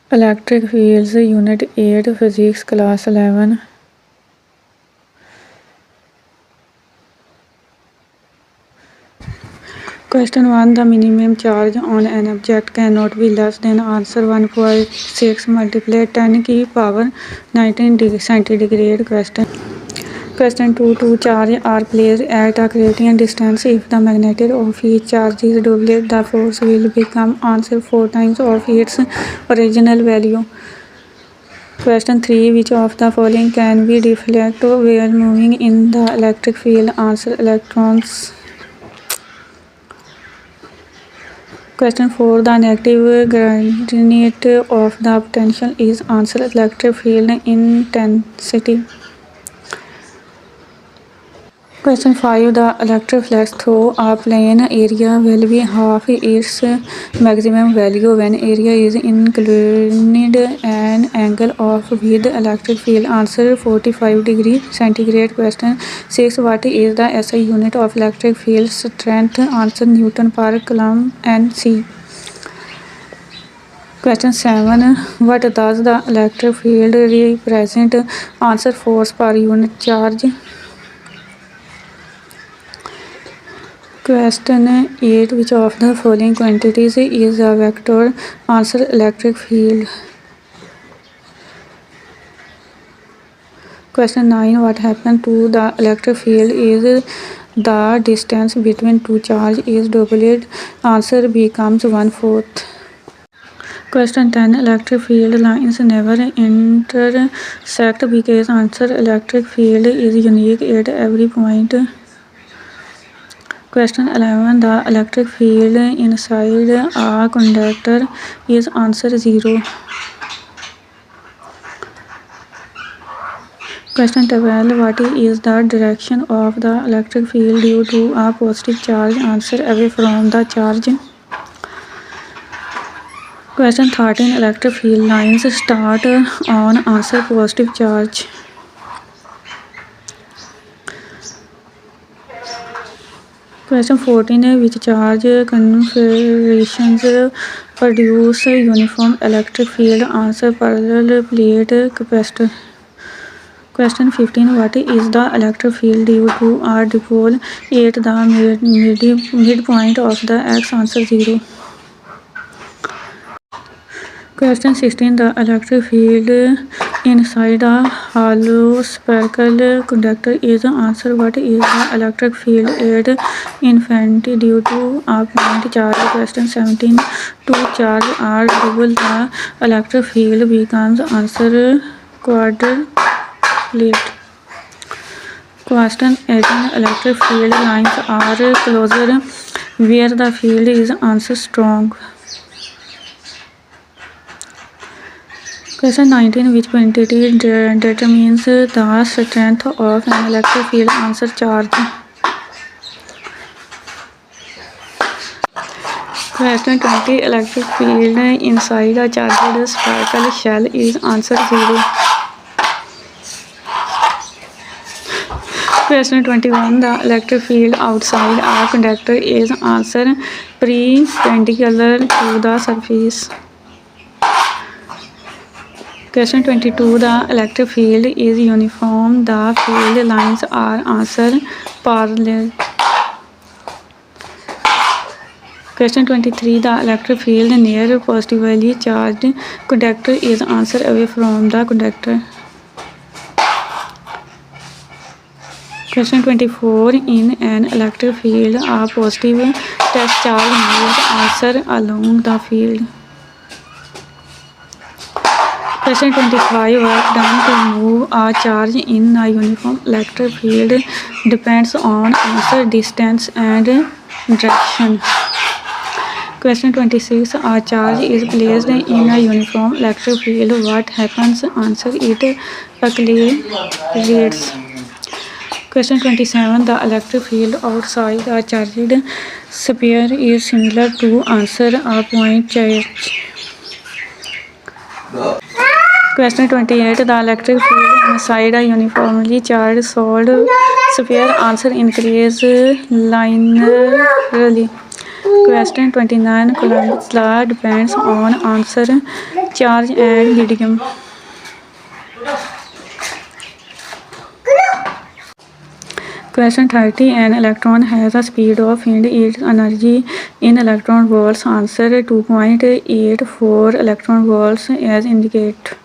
Electric Fields, Unit 8, Physics, Class 11. Question 1. The minimum charge on an object cannot be less than answer 1.6 multiplied 10 की power 19 centigrade. Question 2. Two charges are placed at a gradient distance. If the magnitude of each charge is doubled, the force will become answer 4 times of its original value. Question 3. Which of the following can be deflected while moving in the electric field? Answer electrons. Question 4. The negative gradient of the potential is answer electric field intensity. Question 5. The electric flux through a plane area will be half its maximum value when area is inclined an angle of with electric field. Answer 45 degree centigrade. Question 6. What is the SI unit of electric field strength? Answer Newton per coulomb NC. Question 7. What does the electric field represent? Answer force per unit charge. Question 8. Which of the following quantities is a vector? Answer electric field. Question 9. What happens to the electric field is the distance between two charges is doubled? Answer becomes 1/4. Question 10. Electric field lines never intersect because answer electric field is unique at every point. Question 11. The electric field inside a conductor is answer 0. Question 12. What is the direction of the electric field due to a positive charge? Answer away from the charge. Question 13. Electric field lines start on answer positive charge. Question 14. Which charge configurations produce uniform electric field? Answer parallel plate capacitor. Question 15. What is the electric field due to a dipole at the midpoint of the x? Answer 0. Question 16. The electric field inside a hollow spherical conductor is answer. What is the electric field at infinity due to a point charge? Question 17. Two charges are double the electric field becomes answer quadruplet. Question 18. Electric field lines are closer where the field is answer strong. Question 19. Which quantity determines the strength of an electric field? Answer charge. Question 20. Electric field inside a charged spherical shell is answer 0. Question 21. The electric field outside a conductor is answer perpendicular to the surface. Question 22. The electric field is uniform. The field lines are answer parallel. Question 23. The electric field near positively charged conductor is answer away from the conductor. Question 24. In an electric field, a positive test charge moves answer along the field. Question 25. Work done to move a charge in a uniform electric field depends on answer distance and direction. Question 26. A charge is placed in a uniform electric field. What happens? Answer it accelerates. Question 27. The electric field outside a charged sphere is similar to answer a point charge. Question 28. The electric field inside a uniformly charged solid sphere answer increases linearly. Question 29. Coulomb's law depends on answer, charge and medium. Question 30. An electron has a speed of and its energy in electron volts. Answer 2.84 electron volts as indicated.